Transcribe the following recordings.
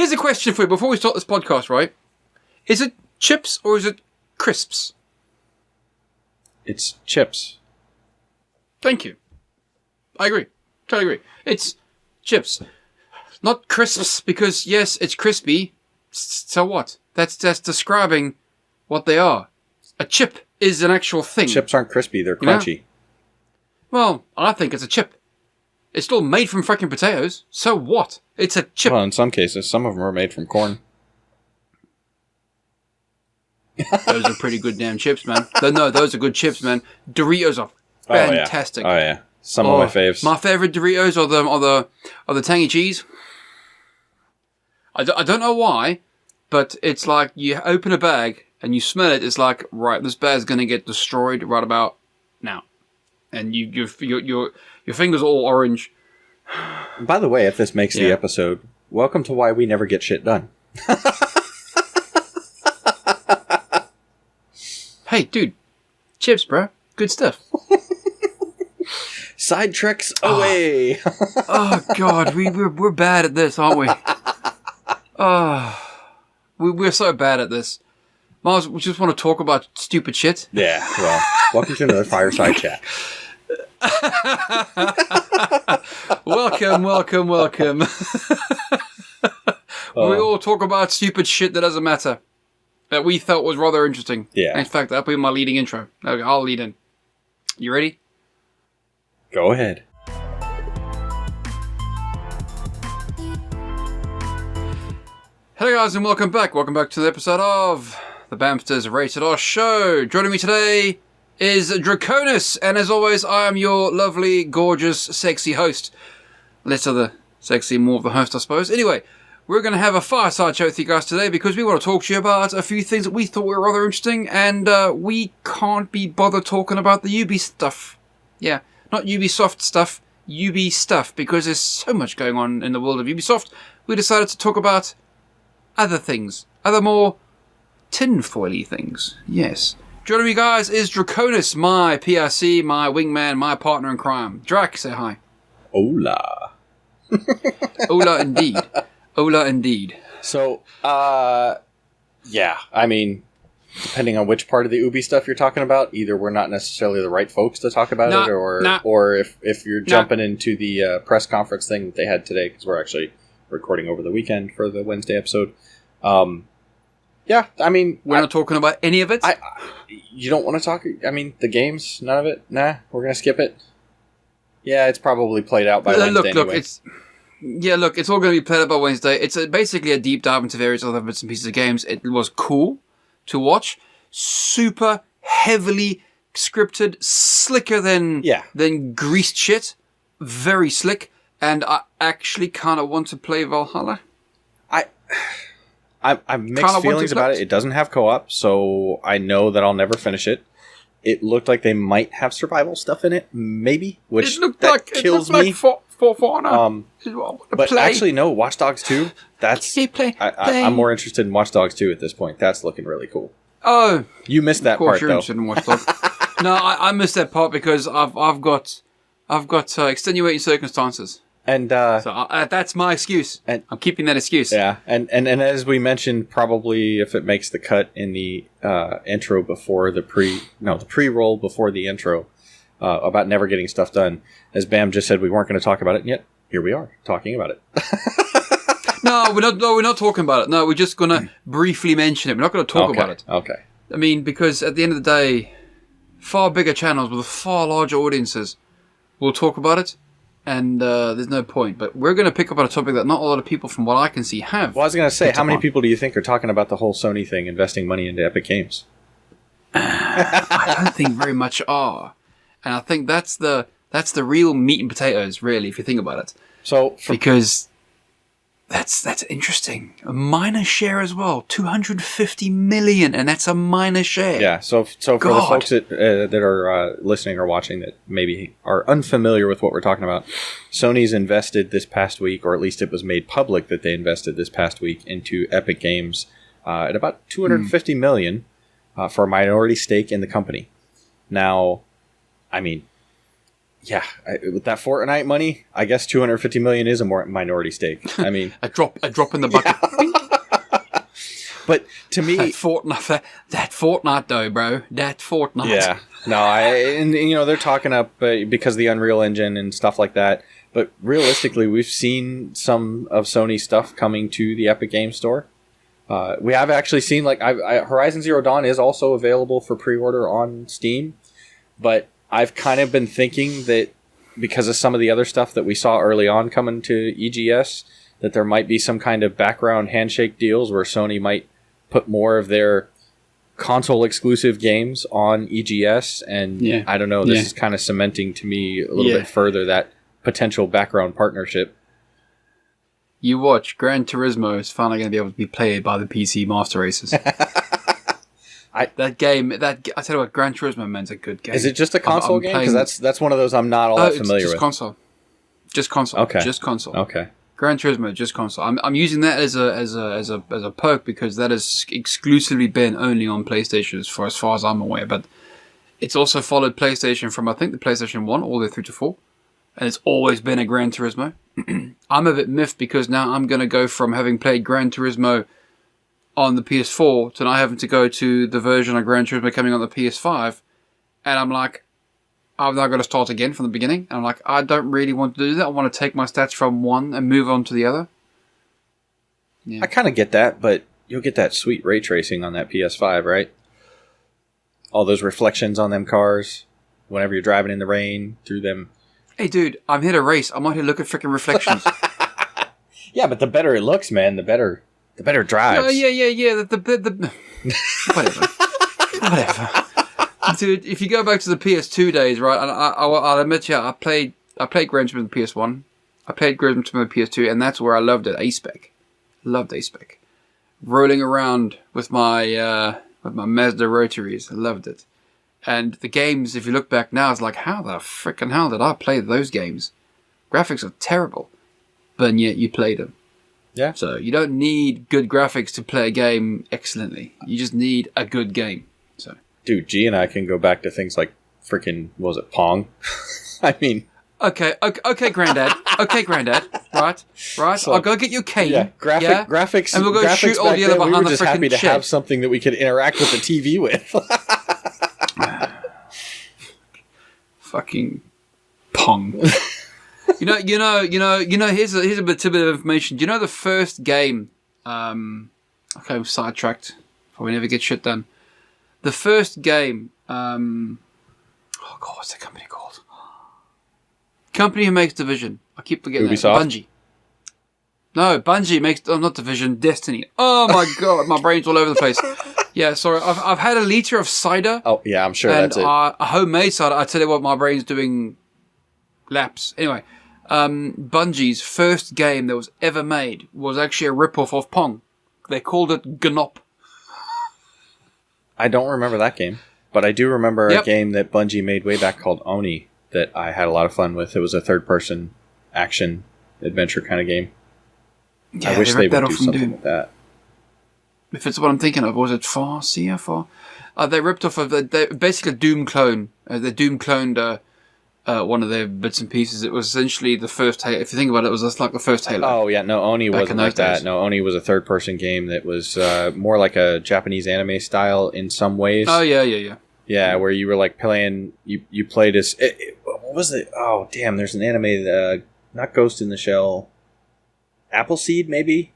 Here's a question for you before we start this podcast, right? Is it chips or is it crisps? It's chips. Thank you. I agree. Totally agree. It's chips. Not crisps, because yes, it's crispy. So what? That's describing what they are. A chip is an actual thing. Chips aren't crispy, they're crunchy. You know? Well, I think it's a chip. It's still made from fucking potatoes. So what? It's a chip. Well, in some cases, some of them are made from corn. Those are pretty good damn chips, man. No, those are good chips, man. Doritos are fantastic. Oh yeah. Some of my faves. My favorite Doritos are the tangy cheese. I don't know why, but it's like you open a bag and you smell it. It's like, right, this bag's gonna get destroyed right about now, and your fingers are all orange. By the way, if this makes the episode, welcome to why we never get shit done. Hey, dude, chips, bro, good stuff. Side tricks away. Oh God, we're bad at this, aren't we? We're so bad at this. Mars, we just want to talk about stupid shit. Yeah, well, welcome to another fireside chat. Welcome. We all talk about stupid shit that doesn't matter. That we thought was rather interesting. Yeah. In fact, that'll be my leading intro. Okay, I'll lead in. You ready? Go ahead. Hello guys and welcome back. Welcome back to the episode of the Bammsters Rated R Show. Joining me today is Draconis, and as always, I am your lovely, gorgeous, sexy host. Less of the sexy, more of the host, I suppose. Anyway, we're going to have a fireside chat with you guys today because we want to talk to you about a few things that we thought were rather interesting, and we can't be bothered talking about the Ubi stuff. Yeah, not Ubisoft stuff, Ubi stuff, because there's so much going on in the world of Ubisoft. We decided to talk about other things, other more tinfoily things. Yes. Joining me, guys, is Draconis, my PRC, my wingman, my partner in crime. Drac, say hi. Hola. Hola, indeed. Hola, indeed. So, yeah, I mean, depending on which part of the Ubi stuff you're talking about, either we're not necessarily the right folks to talk about it, or if you're jumping into the press conference thing that they had today, because we're actually recording over the weekend for the Wednesday episode. Yeah, I mean, we're not talking about any of it. You don't want to talk. I mean, the games, none of it. Nah, we're gonna skip it. Yeah, it's probably played out by Wednesday anyway. It's all going to be played out by Wednesday. It's basically a deep dive into various other bits and pieces of games. It was cool to watch. Super heavily scripted, slicker than greased shit. Very slick. And I actually kind of want to play Valhalla. I've mixed feelings about it. It doesn't have co-op, so I know that I'll never finish it. It looked like they might have survival stuff in it, maybe, which kills me. But actually, no, Watch Dogs 2, I'm more interested in Watch Dogs 2 at this point. That's looking really cool. Oh. You missed that part, though. Interested in Watch Dogs. No, I missed that part because I've got extenuating circumstances. And so that's my excuse. And I'm keeping that excuse. Yeah, and as we mentioned, probably if it makes the cut in the intro before the pre-roll before the intro about never getting stuff done, as Bam just said, we weren't going to talk about it, and yet here we are talking about it. No, we're not talking about it. No, we're just going to briefly mention it. We're not going to talk about it. Okay. I mean, because at the end of the day, far bigger channels with far larger audiences will talk about it. And there's no point. But we're going to pick up on a topic that not a lot of people, from what I can see, have. Well, I was going to say, how many people do you think are talking about the whole Sony thing, investing money into Epic Games? I don't think very much are. And I think that's the real meat and potatoes, really, if you think about it. Because that's interesting. A minor share as well. 250 million, and that's a minor share. Yeah, so for the folks that are listening or watching that maybe are unfamiliar with what we're talking about, Sony's invested this past week, or at least it was made public that they invested this past week into Epic Games at about 250 million for a minority stake in the company. Now, I mean, Yeah, with that Fortnite money, I guess 250 million is a more minority stake. I mean, a drop in the bucket. Yeah. But to me, that Fortnite though, bro, that Fortnite. Yeah, no, and they're talking up because of the Unreal Engine and stuff like that. But realistically, we've seen some of Sony's stuff coming to the Epic Games Store. We have actually seen Horizon Zero Dawn is also available for pre-order on Steam, but I've kind of been thinking that because of some of the other stuff that we saw early on coming to EGS, that there might be some kind of background handshake deals where Sony might put more of their console exclusive games on EGS, and I don't know, this is kind of cementing to me a little bit further that potential background partnership. You watch, Gran Turismo is finally going to be able to be played by the PC master races. I tell you what, Gran Turismo, man's a good game. Is it just a console game? Because that's one of those I'm not all that familiar with. Just console. Okay. Just console. Okay. Gran Turismo, just console. I'm using that as a perk because that has exclusively been only on PlayStation as far as I'm aware. But it's also followed PlayStation from, I think, the PlayStation 1 all the way through to 4. And it's always been a Gran Turismo. I'm a bit miffed because now I'm going to go from having played Gran Turismo on the PS4 to now having to go to the version of Gran Turismo coming on the PS5. And I'm like, I've now got to start again from the beginning. And I'm like, I don't really want to do that. I want to take my stats from one and move on to the other. Yeah. I kind of get that, but you'll get that sweet ray tracing on that PS5, right? All those reflections on them cars whenever you're driving in the rain through them. Hey, dude, I'm here to race. I'm not here to look at freaking reflections. Yeah, but the better it looks, man, the better drives. Yeah. Whatever. Dude, if you go back to the PS2 days, right, and I'll admit to you, I played Gran Turismo on the PS1. I played Gran Turismo on the PS2, and that's where I loved it, A-Spec. Loved A-Spec. Rolling around with my Mazda rotaries. I loved it. And the games, if you look back now, it's like, how the frickin' hell did I play those games? Graphics are terrible. But yet you played them. Yeah. So you don't need good graphics to play a game excellently. You just need a good game. So, dude, G and I can go back to things like freaking, what was it, Pong? I mean... Okay, Granddad. Right. So, I'll go get your cane. Yeah, graphics. And we'll go shoot all the other behind the freaking shed. We were just happy to have something that we could interact with the TV with. Fucking Pong. You know. Here's a bit of information. Do you know the first game? Okay, we're sidetracked. Probably never get shit done. The first game. Oh God, what's the company called? Company who makes Division. I keep forgetting. UbiSoft? Bungie. No, Bungie makes not Division. Destiny. Oh my God, my brain's all over the place. Yeah, sorry. I've had a liter of cider. Oh yeah, I'm sure that's it. A homemade cider. I tell you what, my brain's doing laps. Anyway, Bungie's first game that was ever made was actually a rip-off of Pong. They called it Gnop. I don't remember that game, but I do remember a game that Bungie made way back called Oni that I had a lot of fun with. It was a third-person action adventure kind of game. Yeah, I wish they would do something with that. If it's what I'm thinking of, was it Farsia? They ripped off of basically a Doom clone. They Doom cloned one of their bits and pieces. It was essentially the first Halo. If you think about it, it was just like the first Halo. Oh yeah, no, Oni wasn't like that. No, Oni was a third-person game that was more like a Japanese anime style in some ways. Oh yeah. Yeah, where you were like playing. You played as what was it? Oh damn! There's an anime, not Ghost in the Shell, Appleseed maybe.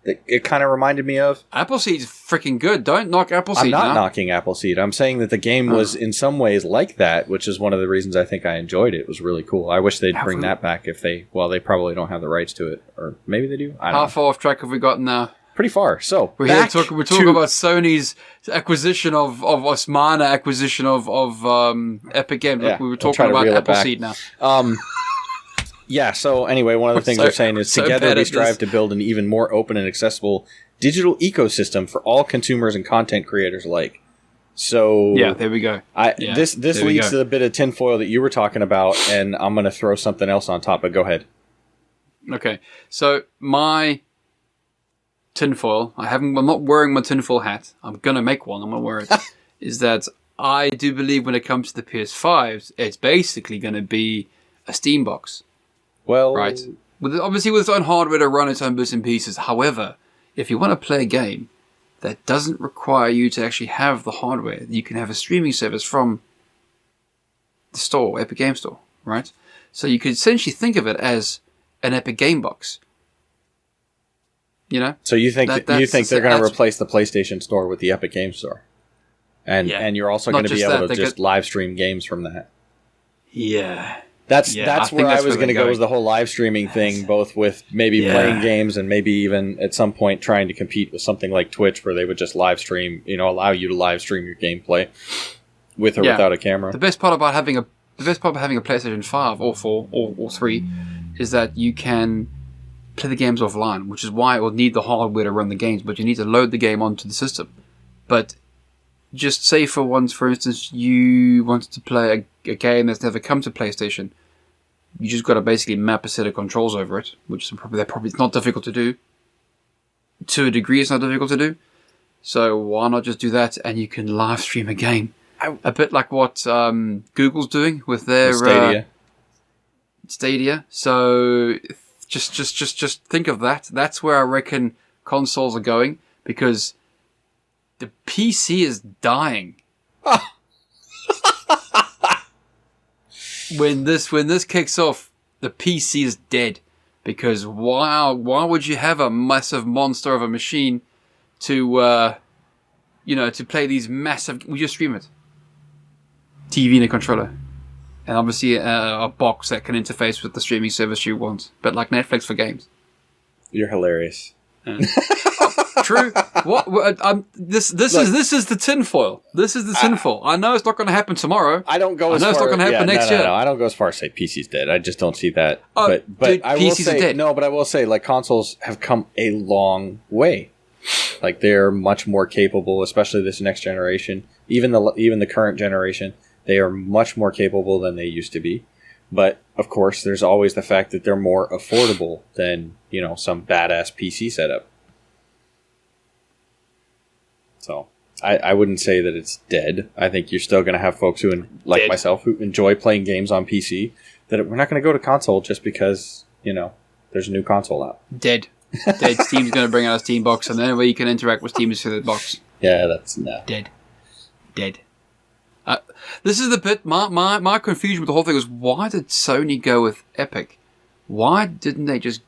That it kind of reminded me of. Appleseed's freaking good. Don't knock Appleseed. I'm not knocking Appleseed. I'm saying that the game was in some ways like that, which is one of the reasons I think I enjoyed it. It was really cool. I wish they'd bring that back if they... Well, they probably don't have the rights to it. Or maybe they do. I don't know. How far off track have we gotten now? Pretty far. So, we're talking about Sony's acquisition of Osmana acquisition of Epic Games. Yeah, we were talking about Appleseed now. Yeah, so anyway, one of the things they're saying is together we strive to build an even more open and accessible digital ecosystem for all consumers and content creators alike. So yeah, there we go. This leads to the bit of tinfoil that you were talking about, and I'm going to throw something else on top, but go ahead. Okay, so my tinfoil, I'm not wearing my tinfoil hat. I'm going to make one. I'm going to wear it. Is that I do believe when it comes to the PS5s, it's basically going to be a Steam box. Well, right. Obviously with its own hardware to run its own bits and pieces. However, if you want to play a game that doesn't require you to actually have the hardware, you can have a streaming service from the store, Epic Game Store, right? So you could essentially think of it as an Epic Game Box. You know? So you think they're going to replace the PlayStation Store with the Epic Game Store? And you're also going to be able to just live stream games from that. Yeah. That's where I was going to go with the whole live streaming thing, both with maybe playing games and maybe even at some point trying to compete with something like Twitch, where they would just live stream, allow you to live stream your gameplay with or without a camera. The best part about having a PlayStation 5 or 4 or 3 is that you can play the games offline, which is why it will need the hardware to run the games, but you need to load the game onto the system. But just say for instance, you wanted to play a game that's never come to PlayStation, you just got to basically map a set of controls over it, which is probably it's not difficult to do. To a degree, it's not difficult to do. So why not just do that, and you can live stream a game, a bit like what Google's doing with their Stadia. So just think of that. That's where I reckon consoles are going, because the PC is dying. When this kicks off, the PC is dead, because why would you have a massive monster of a machine to to play these massive? We just stream it, TV and a controller, and obviously a box that can interface with the streaming service you want, but like Netflix for games. You're hilarious. True. This is the tinfoil. This is the tinfoil. I know it's not going to happen tomorrow. I don't go. I know it's not going to happen next year. No, I don't go as far as say PC's dead. I just don't see that. But dude, I will say dead. No. But I will say, like, consoles have come a long way. Like, they're much more capable, especially this next generation. Even the current generation, they are much more capable than they used to be. But of course, there's always the fact that they're more affordable than some badass PC setup. So I wouldn't say that it's dead. I think you're still going to have folks who, like myself, who enjoy playing games on PC. That we're not going to go to console just because there's a new console out. Dead. Steam's going to bring out a Steam box, and the only way you can interact with Steam is through the box. Yeah, that's no. Dead. This is the bit. My confusion with the whole thing was, why did Sony go with Epic? Why didn't they just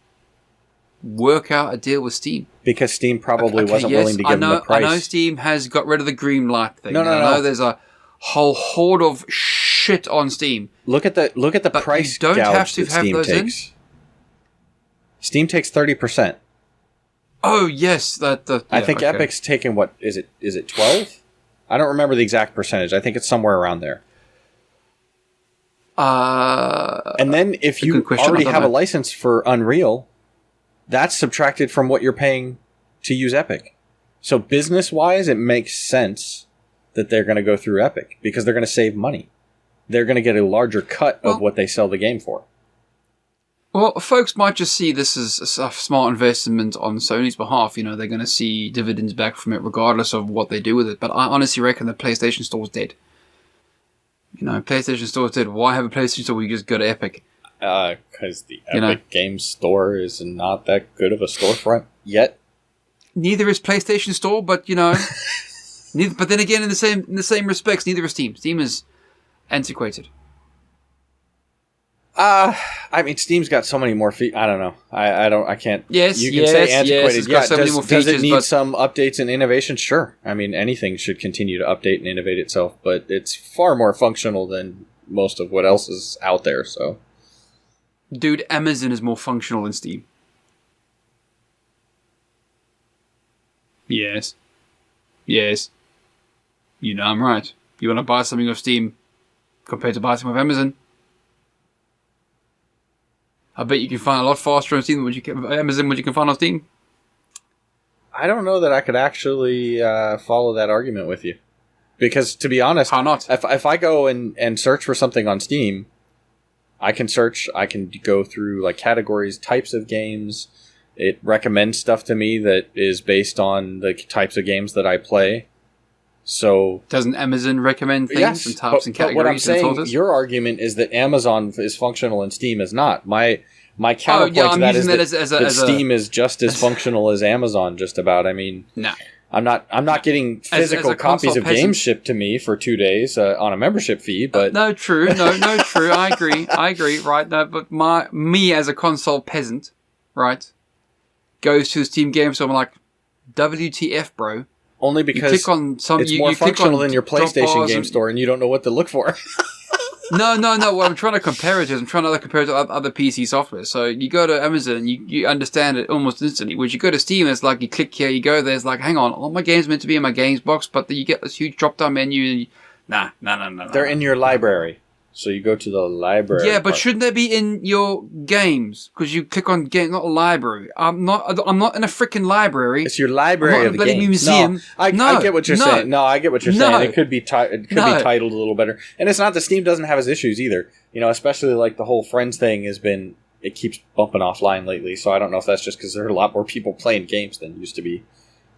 work out a deal with Steam? Because Steam probably wasn't willing to give them the price. I know Steam has got rid of the green light thing. No. I know there's a whole horde of shit on Steam. Look at the price gouge that Steam takes. Steam takes 30%. Oh yes, I think Epic's taking what is it? Is it 12? I don't remember the exact percentage. I think it's somewhere around there. And then if you already have a license for Unreal, that's subtracted from what you're paying to use Epic. So business-wise, it makes sense that they're going to go through Epic because they're going to save money. They're going to get a larger cut of what they sell the game for. Well, folks might just see this as a smart investment on Sony's behalf. They're going to see dividends back from it regardless of what they do with it. But I honestly reckon the PlayStation Store's dead. PlayStation Store's dead. Why have a PlayStation Store where you just go to Epic? Because the Epic Games Store is not that good of a storefront yet. Neither is PlayStation Store, but neither. But then again, in the same respects, neither is Steam. Steam is antiquated. I mean, Steam's got so many more features. I don't know. I can't. Yes, you can say antiquated. It's got so many more features, does it need some updates and innovation? Sure. I mean, anything should continue to update and innovate itself, but it's far more functional than most of what else is out there. So, dude, Amazon is more functional than Steam. Yes. I'm right. You want to buy something off Steam compared to buy something off Amazon? I bet you can find a lot faster on Steam than Amazon what you can find on Steam. I don't know that I could actually follow that argument with you. Because, to be honest, how not? If I go and search for something on Steam, I can go through like categories, types of games. It recommends stuff to me that is based on the types of games that I play. So doesn't Amazon recommend things and types and categories? But what I'm saying, filters? Your argument is that Amazon is functional and Steam is not. My counterpoint to that is that Steam is just as functional as Amazon. Just about. I mean, no. I'm not getting physical copies of games shipped to me for 2 days on a membership fee, but no, true. I agree. Right, no, but me as a console peasant, right, goes to the Steam game, so I'm like, WTF, bro? Only because it's more functional than your PlayStation game store, and you don't know what to look for. No. What I'm trying to compare it to is I'm trying to compare it to other PC software. So you go to Amazon and you understand it almost instantly. Whereas you go to Steam, it's like you click here, you go there, it's like, hang on, all my games meant to be in my games box, but then you get this huge drop-down menu. And no. They're in your library. So you go to the library. Yeah, but shouldn't they be in your games? Because you click on game, not a library. I'm not in a freaking library. It's your library of the games. Museum. I get what you're saying. No, I get what you're saying. It could be be titled a little better. And it's not that Steam doesn't have its issues either. You know, especially like the whole Friends thing it keeps bumping offline lately. So I don't know if that's just because there are a lot more people playing games than used to be.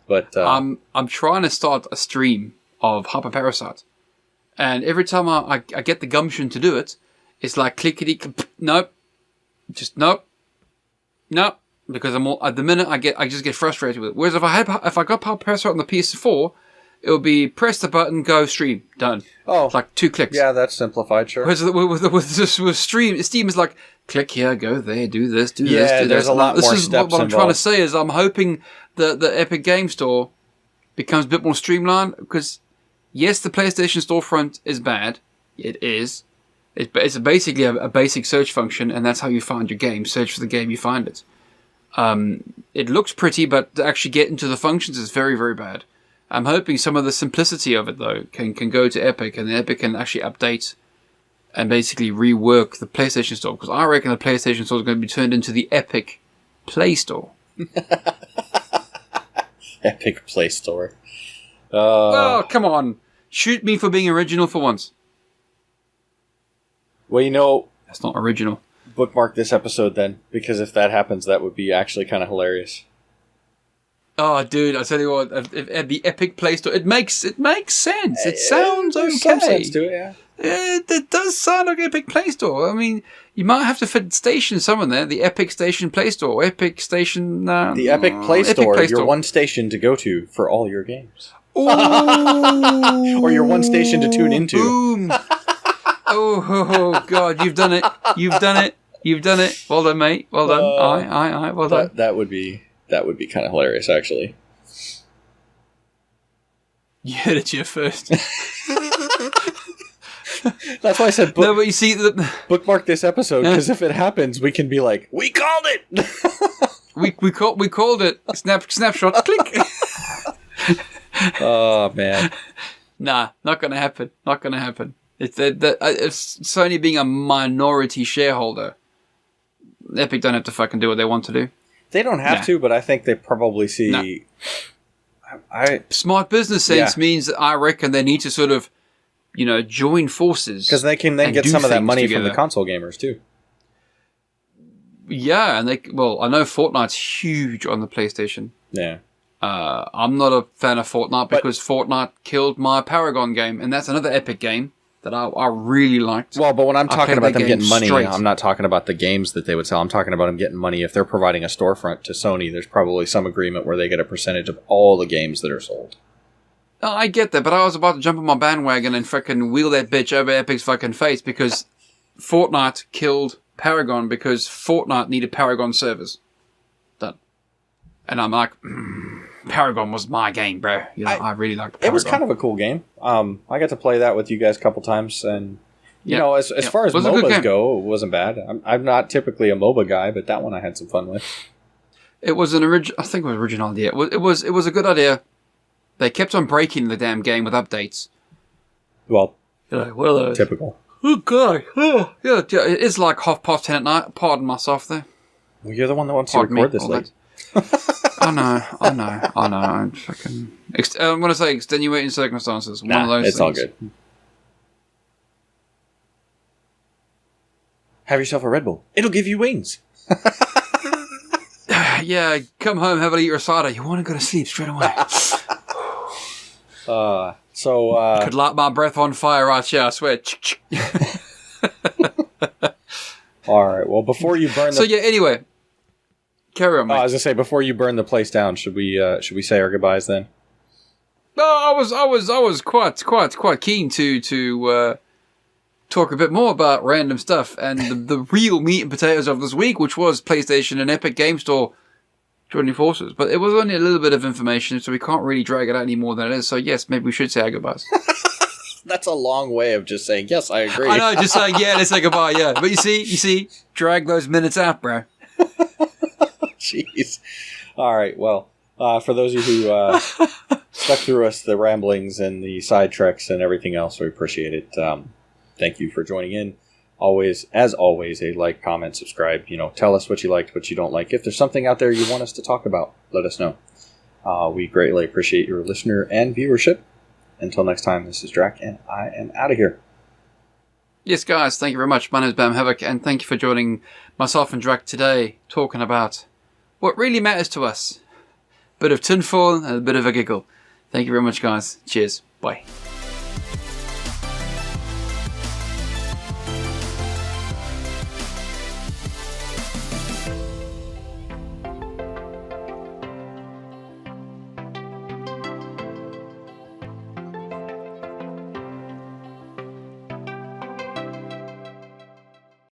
But I'm trying to start a stream of Hyper Parasite. And every time I get the gumption to do it, it's like clickety, nope, just nope, because at the minute I just get frustrated with it. Whereas if I got Power Parasite on the PS4, it would be press the button, go stream, done. Oh, it's like 2 clicks. Yeah, that's simplified, sure. Whereas with Steam is like click here, go there, do this, do this. Yeah, do there's this. a lot more steps What I'm trying to say is I'm hoping the Epic Game Store becomes a bit more streamlined because. Yes, the PlayStation storefront is bad. It is. It's basically a basic search function, and that's how you find your game. Search for the game, you find it. It looks pretty, but to actually get into the functions is very, very bad. I'm hoping some of the simplicity of it, though, can go to Epic, and Epic can actually update and basically rework the PlayStation Store. Because I reckon the PlayStation Store is going to be turned into the Epic Play Store. Epic Play Store. Oh, come on. Shoot me for being original for once. Well, you know... That's not original. Bookmark this episode then, because if that happens, that would be actually kind of hilarious. Oh, dude, I tell you what, at the Epic Play Store, it makes sense. It sounds okay. Some sense to it, yeah. It does sound like Epic Play Store. I mean, you might have to fit station somewhere there. The Epic Station Play Store. Epic Station... the Epic Play Store, your one station to go to for all your games. Or your one station to tune into. Boom. Oh, God, you've done it. Well done, mate. Well done. Aye, well done. That would be kind of hilarious, actually. You heard it here first. That's why I said no, but you see, bookmark this episode, because if it happens, we can be like, we called it! we called it. Snapshot, click. Oh, man. Nah, not going to happen. It's Sony being a minority shareholder. Epic don't have to fucking do what they want to do. They don't have to, but I think they probably see... Smart business sense means that I reckon they need to sort of, join forces. Because they can then get some of that money from the console gamers, too. Yeah, and I know Fortnite's huge on the PlayStation. Yeah. I'm not a fan of Fortnite because Fortnite killed my Paragon game, and that's another Epic game that I really liked. Well, but when I'm talking about them getting money, I'm not talking about the games that they would sell. I'm talking about them getting money. If they're providing a storefront to Sony, there's probably some agreement where they get a percentage of all the games that are sold. Oh, I get that, but I was about to jump on my bandwagon and fucking wheel that bitch over Epic's fucking face because Fortnite killed Paragon because Fortnite needed Paragon servers. Done. And I'm like... Paragon was my game, bro. I really liked Paragon. It was kind of a cool game. I got to play that with you guys a couple times, and as far as MOBAs go, it wasn't bad. I'm not typically a MOBA guy, but that one I had some fun with. It was an original. I think it was an original idea. It was a good idea. They kept on breaking the damn game with updates. Well, typical. Oh god, yeah, it's like 10:30 at night. Pardon myself there. Well, you're the one that wants to record this late. I know. I'm fucking... I'm going to say extenuating circumstances. One of those it's things. All good. Have yourself a Red Bull. It'll give you wings. Yeah, come home, have a eat your cider. You want to go to sleep straight away. So could light my breath on fire right here, I swear. All right. Well, before you burn. So yeah. Anyway, carry on, mate. I was gonna say, before you burn the place down, should we say our goodbyes then? No, I was quite keen to talk a bit more about random stuff and the real meat and potatoes of this week, which was PlayStation and Epic Game Store joining forces. But it was only a little bit of information, so we can't really drag it out any more than it is. So yes, maybe we should say our goodbyes. That's a long way of just saying, yes, I agree. I know, just saying, yeah, let's say goodbye, yeah. But you see, drag those minutes out, bro. Jeez. All right, well, for those of you who stuck through us, the ramblings and the side treks and everything else, we appreciate it. Thank you for joining in. As always, a like, comment, subscribe. Tell us what you liked, what you don't like. If there's something out there you want us to talk about, let us know. We greatly appreciate your listener and viewership. Until next time, this is Drac, and I am out of here. Yes, guys, thank you very much. My name is Bamm Havoc, and thank you for joining myself and Drac today, talking about what really matters to us. A bit of tinfoil and a bit of a giggle. Thank you very much, guys. Cheers. Bye.